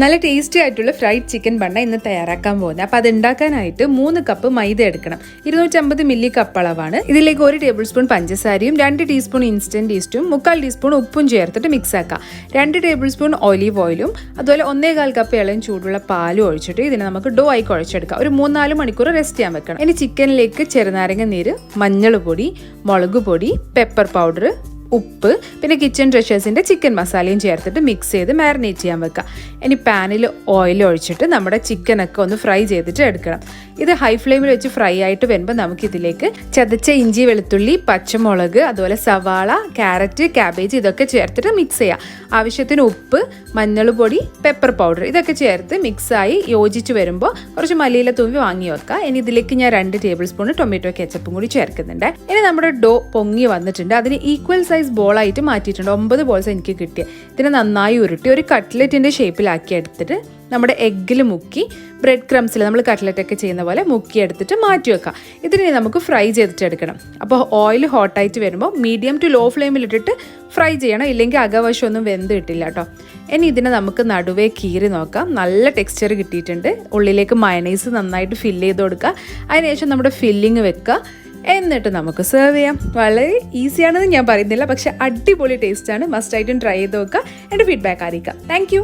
നല്ല ടേസ്റ്റി ആയിട്ടുള്ള fried chicken ബണ്ണ ഇന്ന് തയ്യാറാക്കാൻ പോകുന്നത്. അപ്പോൾ അത് ഉണ്ടാക്കാനായിട്ട് 3 കപ്പ് മൈദ എടുക്കണം. 250 മില്ലി കപ്പ് അളവാണ്. ഇതിലേക്ക് 1 ടേബിൾ സ്പൂൺ പഞ്ചസാരയും 2 ടീസ്പൂൺ ഇൻസ്റ്റന്റ് ഈസ്റ്റും 3/4 ടീസ്പൂൺ ഉപ്പും ചേർത്തിട്ട് മിക്സ് ആക്കാം. 2 ടേബിൾ സ്പൂൺ ഒലീവ് ഓയിലും അതുപോലെ 1/4 കപ്പ് ഇളം ചൂടുള്ള പാലും ഒഴിച്ചിട്ട് ഇതിനെ നമുക്ക് ഡോ ആയി കുഴച്ചെടുക്കാം. ഒരു 3-4 മണിക്കൂർ റെസ്റ്റ് ചെയ്യാൻ വെക്കണം. ഇനി ചിക്കനിലേക്ക് ചെറുനാരങ്ങ നീര്, മഞ്ഞൾ പൊടി, മുളക് പൊടി, പെപ്പർ പൗഡർ, ഉപ്പ്, പിന്നെ കിച്ചൺ ട്രഷേഴ്സിൻ്റെ ചിക്കൻ മസാലയും ചേർത്തിട്ട് മിക്സ് ചെയ്ത് മാരിനേറ്റ് ചെയ്യാൻ വെക്കുക. ഇനി പാനിൽ ഓയിൽ ഒഴിച്ചിട്ട് നമ്മുടെ ചിക്കനൊക്കെ ഒന്ന് ഫ്രൈ ചെയ്തിട്ട് എടുക്കണം. ഇത് ഹൈ ഫ്ലെയിമിൽ വെച്ച് ഫ്രൈ ആയിട്ട് വരുമ്പോൾ നമുക്കിതിലേക്ക് ചതച്ച ഇഞ്ചി, വെളുത്തുള്ളി, പച്ചമുളക്, അതുപോലെ സവാള, ക്യാരറ്റ്, ക്യാബേജ് ഇതൊക്കെ ചേർത്തിട്ട് മിക്സ് ചെയ്യാം. ആവശ്യത്തിന് ഉപ്പ്, മഞ്ഞൾ പൊടി, പെപ്പർ പൗഡർ ഇതൊക്കെ ചേർത്ത് മിക്സായി യോജിച്ച് വരുമ്പോൾ കുറച്ച് മല്ലിയില തൂവി വാങ്ങി വെക്കുക. ഇനി ഇതിലേക്ക് ഞാൻ 2 ടേബിൾ സ്പൂൺ ടൊമാറ്റോ കെച്ചപ്പും കൂടി ചേർക്കുന്നുണ്ട്. ഇനി നമ്മുടെ ഡോ പൊങ്ങി വന്നിട്ടുണ്ട്. അതിന് ഈക്വൽ സൈസ് ബോളായിട്ട് മാറ്റിയിട്ടുണ്ട്. 9 ബോൾസ് എനിക്ക് കിട്ടിയ. ഇതിനെ നന്നായി ഉരുട്ടി ഒരു കട്ട്ലറ്റിൻ്റെ ഷേപ്പിലാക്കി എടുത്തിട്ട് നമ്മുടെ എഗ്ഗിൽ മുക്കി ബ്രെഡ് ക്രംസിൽ നമ്മൾ കട്ട്ലറ്റൊക്കെ ചെയ്യുന്ന പോലെ മുക്കിയെടുത്തിട്ട് മാറ്റി വെക്കാം. ഇതിനെ നമുക്ക് ഫ്രൈ ചെയ്തിട്ട് എടുക്കണം. അപ്പോൾ ഓയിൽ ഹോട്ടായിട്ട് വരുമ്പോൾ മീഡിയം ടു ലോ ഫ്ലെയിമിലിട്ടിട്ട് ഫ്രൈ ചെയ്യണം, ഇല്ലെങ്കിൽ അകവശമൊന്നും വെന്ത് കിട്ടില്ല കേട്ടോ. ഇനി ഇതിനെ നമുക്ക് നടുവേ കീറി നോക്കാം. നല്ല ടെക്സ്ചർ കിട്ടിയിട്ടുണ്ട്. ഉള്ളിലേക്ക് മയണൈസ് നന്നായിട്ട് ഫില്ല് ചെയ്ത് കൊടുക്കുക. അതിനുശേഷം നമ്മുടെ ഫില്ലിങ് വെക്കുക. എന്നിട്ട് നമുക്ക് സെർവ് ചെയ്യാം. വളരെ ഈസിയാണെന്ന് ഞാൻ പറയുന്നില്ല, പക്ഷെ അടിപൊളി ടേസ്റ്റാണ്. മസ്റ്റായിട്ടും ട്രൈ ചെയ്ത് നോക്കുക. എൻ്റെ ഫീഡ്ബാക്ക് അറിയിക്കുക. താങ്ക്